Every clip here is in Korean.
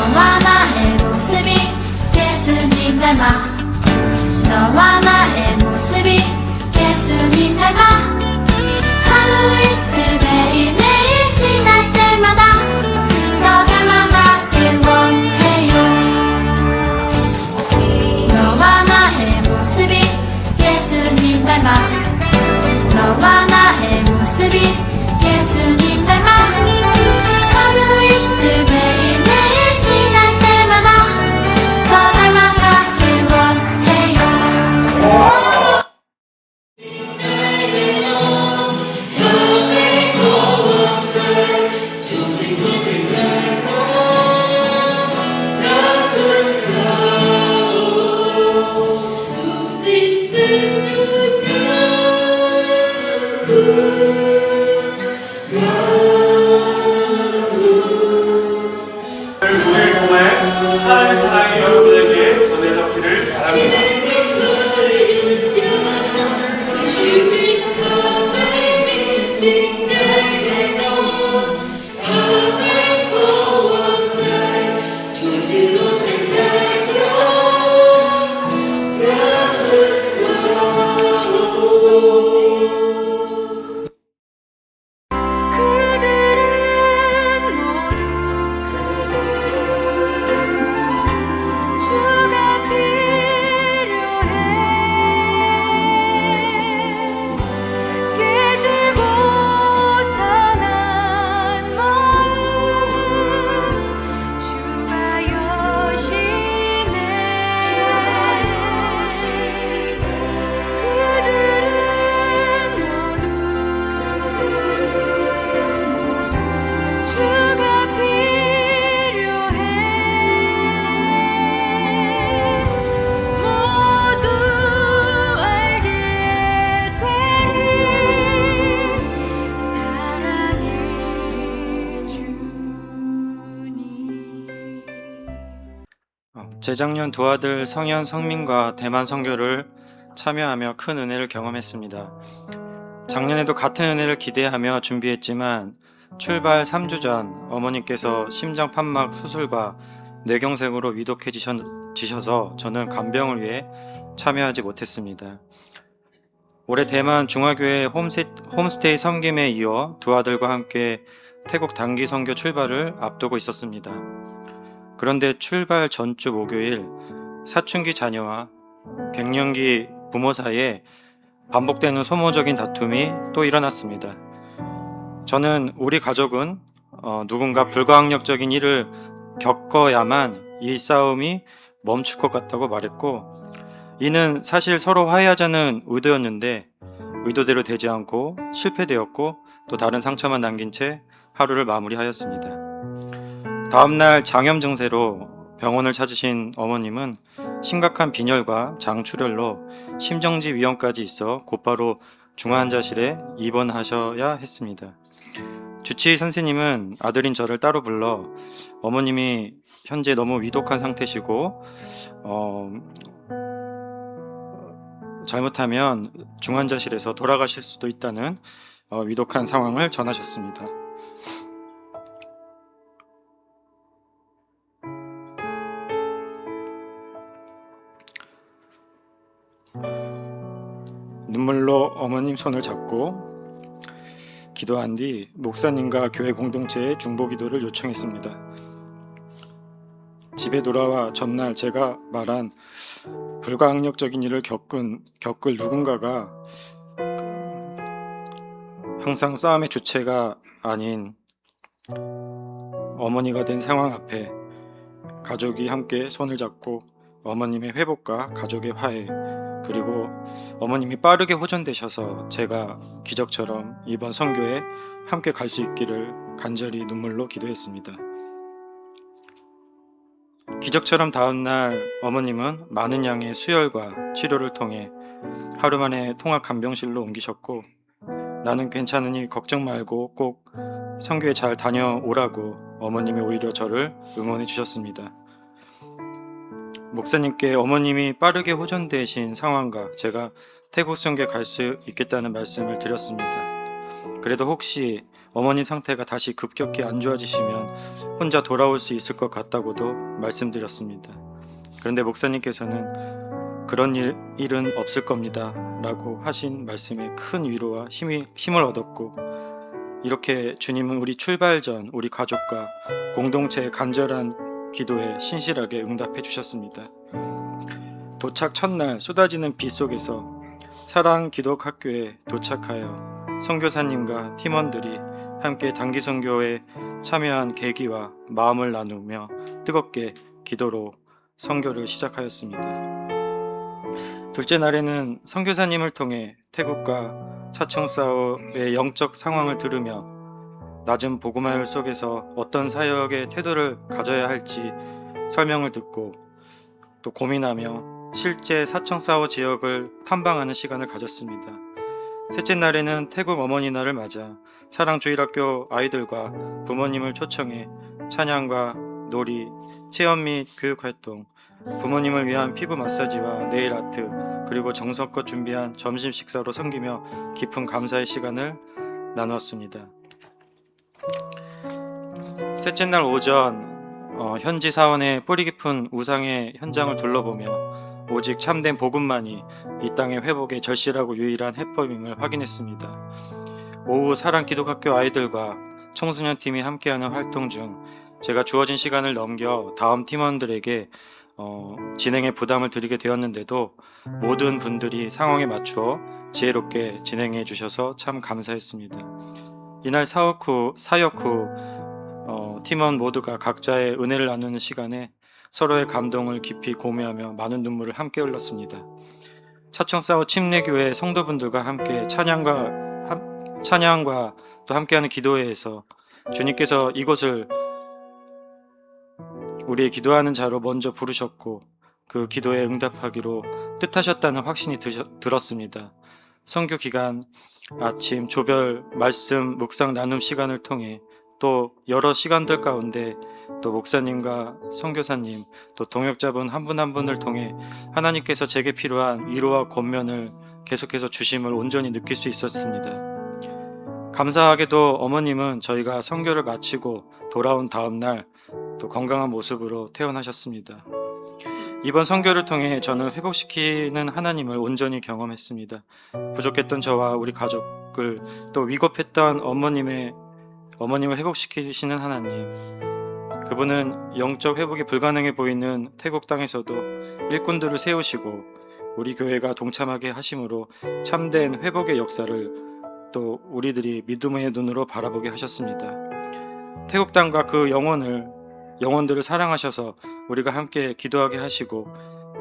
너와 나의 모습이 예수님 닮아 너와 나의 모습이 예수님 닮아 하루 이틀 매일매일 지날 때마다 더 닮아가길 원해요. 너와 나의 모습이 예수님 닮아 너와 나의 모습이 예수님 닮아 하루 이틀 매일매일 지날 때마다 더 닮아가길 원해요. 오늘 정말 하나님의 사랑이 여러분에게 전해졌기를 바랍니다. 재작년 두 아들 성현, 성민과 대만 선교를 참여하며 큰 은혜를 경험했습니다. 작년에도 같은 은혜를 기대하며 준비했지만 출발 3주 전 어머니께서 심장 판막 수술과 뇌경색으로 위독해지셔서 저는 간병을 위해 참여하지 못했습니다. 올해 대만 중화교회 홈스테이 섬김에 이어 두 아들과 함께 태국 단기 선교 출발을 앞두고 있었습니다. 그런데 출발 전주 목요일 사춘기 자녀와 갱년기 부모 사이에 반복되는 소모적인 다툼이 또 일어났습니다. 저는 우리 가족은 누군가 불가항력적인 일을 겪어야만 이 싸움이 멈출 것 같다고 말했고, 이는 사실 서로 화해하자는 의도였는데 의도대로 되지 않고 실패되었고 또 다른 상처만 남긴 채 하루를 마무리하였습니다. 다음날 장염 증세로 병원을 찾으신 어머님은 심각한 빈혈과 장출혈로 심정지 위험까지 있어 곧바로 중환자실에 입원하셔야 했습니다. 주치의 선생님은 아들인 저를 따로 불러 어머님이 현재 너무 위독한 상태시고 잘못하면 중환자실에서 돌아가실 수도 있다는 위독한 상황을 전하셨습니다. 눈물로 어머님 손을 잡고 기도한 뒤 목사님과 교회 공동체에 중보기도를 요청했습니다. 집에 돌아와 전날 제가 말한 불가항력적인 일을 겪을 누군가가 항상 싸움의 주체가 아닌 어머니가 된 상황 앞에 가족이 함께 손을 잡고 어머님의 회복과 가족의 화해, 그리고 어머님이 빠르게 호전되셔서 제가 기적처럼 이번 선교에 함께 갈 수 있기를 간절히 눈물로 기도했습니다. 기적처럼 다음날 어머님은 많은 양의 수혈과 치료를 통해 하루 만에 통합 간병실로 옮기셨고, 나는 괜찮으니 걱정 말고 꼭 선교에 잘 다녀오라고 어머님이 오히려 저를 응원해 주셨습니다. 목사님께 어머님이 빠르게 호전되신 상황과 제가 태국 선교에 갈 수 있겠다는 말씀을 드렸습니다. 그래도 혹시 어머님 상태가 다시 급격히 안 좋아지시면 혼자 돌아올 수 있을 것 같다고도 말씀드렸습니다. 그런데 목사님께서는 그런 일은 없을 겁니다 라고 하신 말씀에 큰 위로와 힘을 얻었고, 이렇게 주님은 우리 출발 전 우리 가족과 공동체의 간절한 기도에 신실하게 응답해 주셨습니다. 도착 첫날 쏟아지는 비 속에서 사랑 기독학교에 도착하여 선교사님과 팀원들이 함께 단기 선교에 참여한 계기와 마음을 나누며 뜨겁게 기도로 선교를 시작하였습니다. 둘째 날에는 선교사님을 통해 태국과 차청사오의 영적 상황을 들으며 낮은 복음화율 속에서 어떤 사역의 태도를 가져야 할지 설명을 듣고 또 고민하며 실제 사청사오 지역을 탐방하는 시간을 가졌습니다. 셋째 날에는 태국 어머니날을 맞아 사랑주일학교 아이들과 부모님을 초청해 찬양과 놀이, 체험 및 교육활동, 부모님을 위한 피부 마사지와 네일 아트, 그리고 정성껏 준비한 점심 식사로 섬기며 깊은 감사의 시간을 나누었습니다. 셋째 날 오전 현지 사원의 뿌리 깊은 우상의 현장을 둘러보며 오직 참된 복음만이 이 땅의 회복에 절실하고 유일한 해법임을 확인했습니다. 오후 사랑기독학교 아이들과 청소년팀이 함께하는 활동 중 제가 주어진 시간을 넘겨 다음 팀원들에게 진행에 부담을 드리게 되었는데도 모든 분들이 상황에 맞추어 지혜롭게 진행해 주셔서 참 감사했습니다. 이날 사역 후 팀원 모두가 각자의 은혜를 나누는 시간에 서로의 감동을 깊이 고뇌하며 많은 눈물을 함께 흘렸습니다. 차청사오 침례교회 성도분들과 함께 찬양과 또 함께하는 기도회에서 주님께서 이곳을 우리의 기도하는 자로 먼저 부르셨고 그 기도에 응답하기로 뜻하셨다는 확신이 들었습니다. 선교 기간 아침 조별 말씀 묵상 나눔 시간을 통해 또 여러 시간들 가운데 또 목사님과 선교사님 또 동역자분 한 분 한 분을 통해 하나님께서 제게 필요한 위로와 권면을 계속해서 주심을 온전히 느낄 수 있었습니다. 감사하게도 어머님은 저희가 선교를 마치고 돌아온 다음 날 또 건강한 모습으로 퇴원하셨습니다. 이번 선교를 통해 저는 회복시키는 하나님을 온전히 경험했습니다. 부족했던 저와 우리 가족을 또 위급했던 어머님을 회복시키시는 하나님, 그분은 영적 회복이 불가능해 보이는 태국 땅에서도 일꾼들을 세우시고 우리 교회가 동참하게 하심으로 참된 회복의 역사를 또 우리들이 믿음의 눈으로 바라보게 하셨습니다. 태국 땅과 그 영혼들을 사랑하셔서 우리가 함께 기도하게 하시고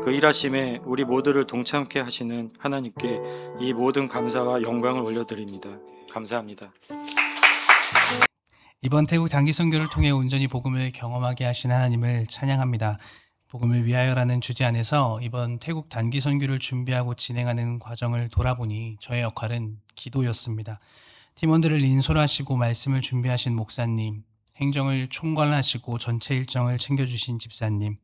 그 일하심에 우리 모두를 동참케 하시는 하나님께 이 모든 감사와 영광을 올려드립니다. 감사합니다. 이번 태국 단기 선교를 통해 온전히 복음을 경험하게 하신 하나님을 찬양합니다. 복음을 위하여라는 주제 안에서 이번 태국 단기 선교를 준비하고 진행하는 과정을 돌아보니 저의 역할은 기도였습니다. 팀원들을 인솔하시고 말씀을 준비하신 목사님, 행정을 총괄하시고 전체 일정을 챙겨주신 집사님,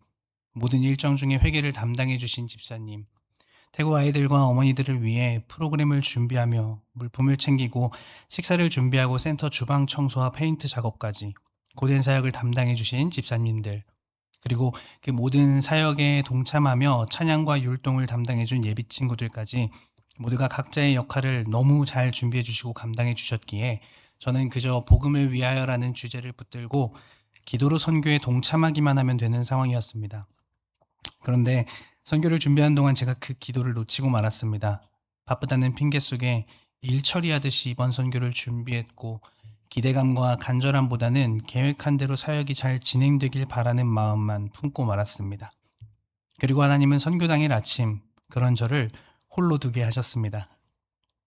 모든 일정 중에 회계를 담당해 주신 집사님, 태국 아이들과 어머니들을 위해 프로그램을 준비하며 물품을 챙기고 식사를 준비하고 센터 주방 청소와 페인트 작업까지 고된 사역을 담당해 주신 집사님들, 그리고 그 모든 사역에 동참하며 찬양과 율동을 담당해 준 예비 친구들까지 모두가 각자의 역할을 너무 잘 준비해 주시고 감당해 주셨기에 저는 그저 복음을 위하여라는 주제를 붙들고 기도로 선교에 동참하기만 하면 되는 상황이었습니다. 그런데 선교를 준비하는 동안 제가 그 기도를 놓치고 말았습니다. 바쁘다는 핑계 속에 일 처리하듯이 이번 선교를 준비했고 기대감과 간절함보다는 계획한 대로 사역이 잘 진행되길 바라는 마음만 품고 말았습니다. 그리고 하나님은 선교 당일 아침 그런 저를 홀로 두게 하셨습니다.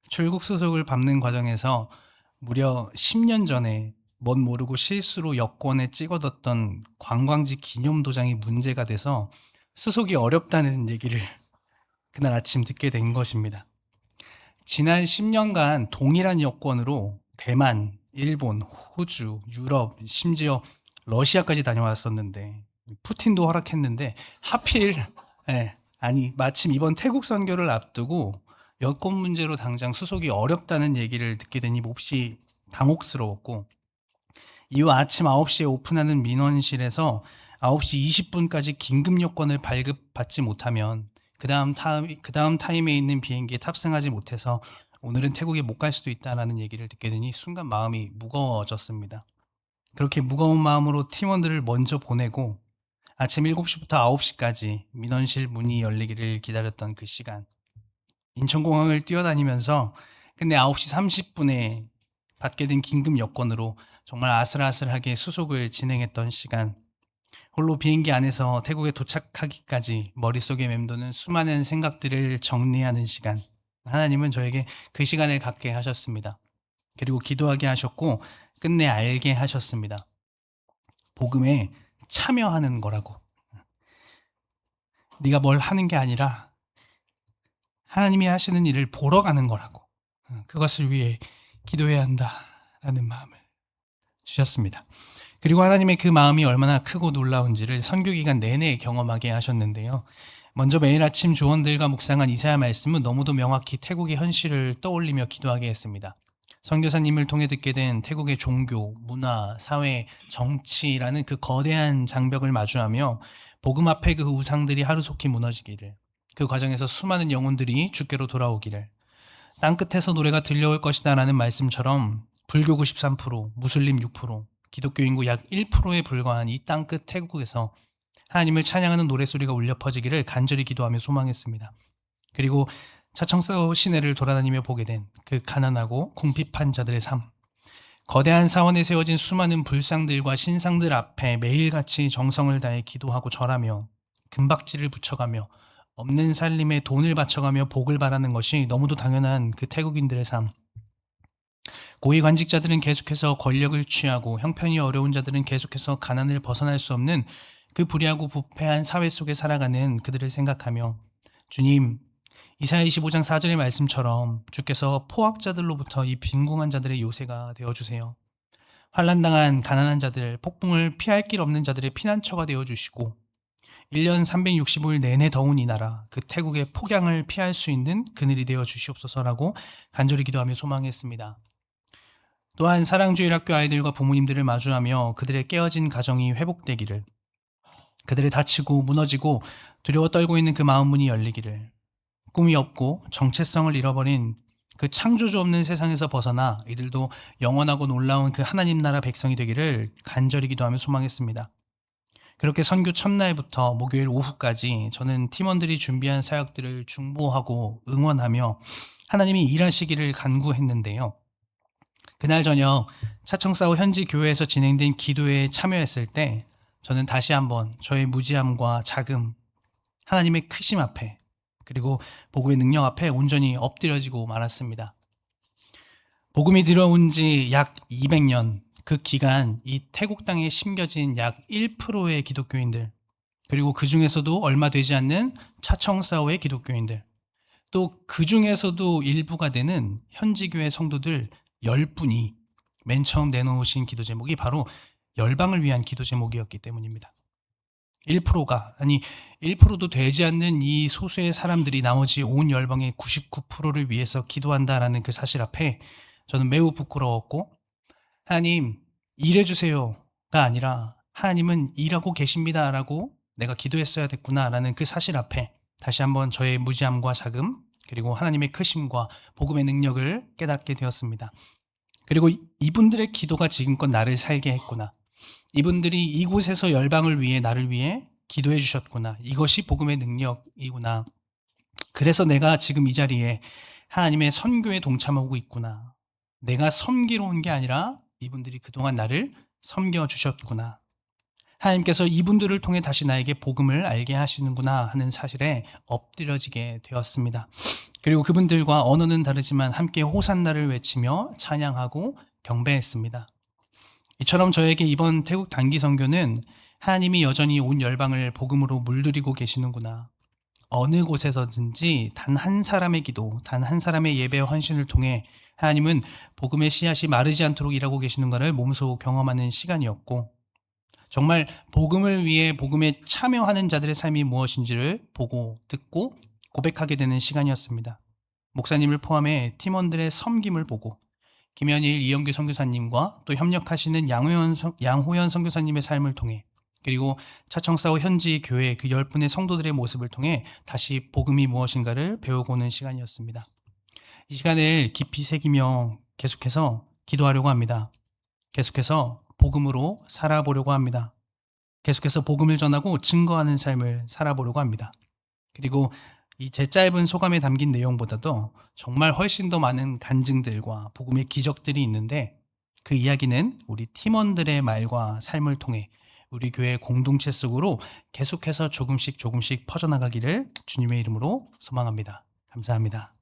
출국 수속을 밟는 과정에서 무려 10년 전에 멋 모르고 실수로 여권에 찍어뒀던 관광지 기념도장이 문제가 돼서 수속이 어렵다는 얘기를 그날 아침 듣게 된 것입니다. 지난 10년간 동일한 여권으로 대만, 일본, 호주, 유럽, 심지어 러시아까지 다녀왔었는데 푸틴도 허락했는데 하필 마침 이번 태국 선교를 앞두고 여권 문제로 당장 수속이 어렵다는 얘기를 듣게 되니 몹시 당혹스러웠고, 이후 아침 9시에 오픈하는 민원실에서 9시 20분까지 긴급 여권을 발급받지 못하면 그 다음 타임에 있는 비행기에 탑승하지 못해서 오늘은 태국에 못 갈 수도 있다라는 얘기를 듣게 되니 순간 마음이 무거워졌습니다. 그렇게 무거운 마음으로 팀원들을 먼저 보내고 아침 7시부터 9시까지 민원실 문이 열리기를 기다렸던 그 시간, 인천공항을 뛰어다니면서 끝내 9시 30분에 받게 된 긴급 여권으로 정말 아슬아슬하게 수속을 진행했던 시간, 홀로 비행기 안에서 태국에 도착하기까지 머릿속에 맴도는 수많은 생각들을 정리하는 시간, 하나님은 저에게 그 시간을 갖게 하셨습니다. 그리고 기도하게 하셨고 끝내 알게 하셨습니다. 복음에 참여하는 거라고. 네가 뭘 하는 게 아니라 하나님이 하시는 일을 보러 가는 거라고. 그것을 위해 기도해야 한다라는 마음을 주셨습니다. 그리고 하나님의 그 마음이 얼마나 크고 놀라운지를 선교기간 내내 경험하게 하셨는데요. 먼저 매일 아침 조원들과 묵상한 이사야 말씀은 너무도 명확히 태국의 현실을 떠올리며 기도하게 했습니다. 선교사님을 통해 듣게 된 태국의 종교, 문화, 사회, 정치라는 그 거대한 장벽을 마주하며 복음 앞에 그 우상들이 하루속히 무너지기를, 그 과정에서 수많은 영혼들이 주께로 돌아오기를, 땅끝에서 노래가 들려올 것이다 라는 말씀처럼 불교 93%, 무슬림 6%, 기독교 인구 약 1%에 불과한 이 땅끝 태국에서 하나님을 찬양하는 노래소리가 울려 퍼지기를 간절히 기도하며 소망했습니다. 그리고 차청서 시내를 돌아다니며 보게 된 그 가난하고 궁핍한 자들의 삶, 거대한 사원에 세워진 수많은 불상들과 신상들 앞에 매일같이 정성을 다해 기도하고 절하며 금박지를 붙여가며 없는 살림에 돈을 바쳐가며 복을 바라는 것이 너무도 당연한 그 태국인들의 삶, 고위관직자들은 계속해서 권력을 취하고 형편이 어려운 자들은 계속해서 가난을 벗어날 수 없는 그 불의하고 부패한 사회 속에 살아가는 그들을 생각하며, 주님, 이사야 25장 4절의 말씀처럼 주께서 포악자들로부터 이 빈궁한 자들의 요새가 되어주세요. 환난당한 가난한 자들, 폭풍을 피할 길 없는 자들의 피난처가 되어주시고 1년 365일 내내 더운 이 나라, 그 태국의 폭양을 피할 수 있는 그늘이 되어 주시옵소서라고 간절히 기도하며 소망했습니다. 또한 사랑주일학교 아이들과 부모님들을 마주하며 그들의 깨어진 가정이 회복되기를, 그들의 다치고 무너지고 두려워 떨고 있는 그 마음 문이 열리기를, 꿈이 없고 정체성을 잃어버린 그 창조주 없는 세상에서 벗어나 이들도 영원하고 놀라운 그 하나님 나라 백성이 되기를 간절히 기도하며 소망했습니다. 그렇게 선교 첫날부터 목요일 오후까지 저는 팀원들이 준비한 사역들을 중보하고 응원하며 하나님이 일하시기를 간구했는데요. 그날 저녁 차청사오 현지 교회에서 진행된 기도에 참여했을 때 저는 다시 한번 저의 무지함과 자금, 하나님의 크심 앞에, 그리고 복음의 능력 앞에 온전히 엎드려지고 말았습니다. 복음이 들어온 지 약 200년, 그 기간 이 태국 땅에 심겨진 약 1%의 기독교인들, 그리고 그 중에서도 얼마 되지 않는 차청사오의 기독교인들, 또 그 중에서도 일부가 되는 현지교회 성도들 10분이 맨 처음 내놓으신 기도 제목이 바로 열방을 위한 기도 제목이었기 때문입니다. 1%도 되지 않는 이 소수의 사람들이 나머지 온 열방의 99%를 위해서 기도한다라는 그 사실 앞에 저는 매우 부끄러웠고, 하나님 일해주세요가 아니라 하나님은 일하고 계십니다라고 내가 기도했어야 됐구나라는 그 사실 앞에 다시 한번 저의 무지함과 자금, 그리고 하나님의 크심과 복음의 능력을 깨닫게 되었습니다. 그리고 이분들의 기도가 지금껏 나를 살게 했구나, 이분들이 이곳에서 열방을 위해 나를 위해 기도해 주셨구나, 이것이 복음의 능력이구나, 그래서 내가 지금 이 자리에 하나님의 선교에 동참하고 있구나, 내가 섬기러 온 게 아니라 이분들이 그동안 나를 섬겨주셨구나, 하나님께서 이분들을 통해 다시 나에게 복음을 알게 하시는구나 하는 사실에 엎드려지게 되었습니다. 그리고 그분들과 언어는 다르지만 함께 호산나를 외치며 찬양하고 경배했습니다. 이처럼 저에게 이번 태국 단기 선교는 하나님이 여전히 온 열방을 복음으로 물들이고 계시는구나, 어느 곳에서든지 단 한 사람의 기도, 단 한 사람의 예배와 헌신을 통해 하나님은 복음의 씨앗이 마르지 않도록 일하고 계시는 것을 몸소 경험하는 시간이었고, 정말 복음을 위해 복음에 참여하는 자들의 삶이 무엇인지를 보고 듣고 고백하게 되는 시간이었습니다. 목사님을 포함해 팀원들의 섬김을 보고 김현일, 이영규 선교사님과 또 협력하시는 양호연 선교사님의 삶을 통해, 그리고 차청사후 현지 교회 그 10분의 성도들의 모습을 통해 다시 복음이 무엇인가를 배우고 오는 시간이었습니다. 이 시간을 깊이 새기며 계속해서 기도하려고 합니다. 계속해서 복음으로 살아보려고 합니다. 계속해서 복음을 전하고 증거하는 삶을 살아보려고 합니다. 그리고 이 제 짧은 소감에 담긴 내용보다도 정말 훨씬 더 많은 간증들과 복음의 기적들이 있는데, 그 이야기는 우리 팀원들의 말과 삶을 통해 우리 교회 공동체 속으로 계속해서 조금씩 퍼져나가기를 주님의 이름으로 소망합니다. 감사합니다.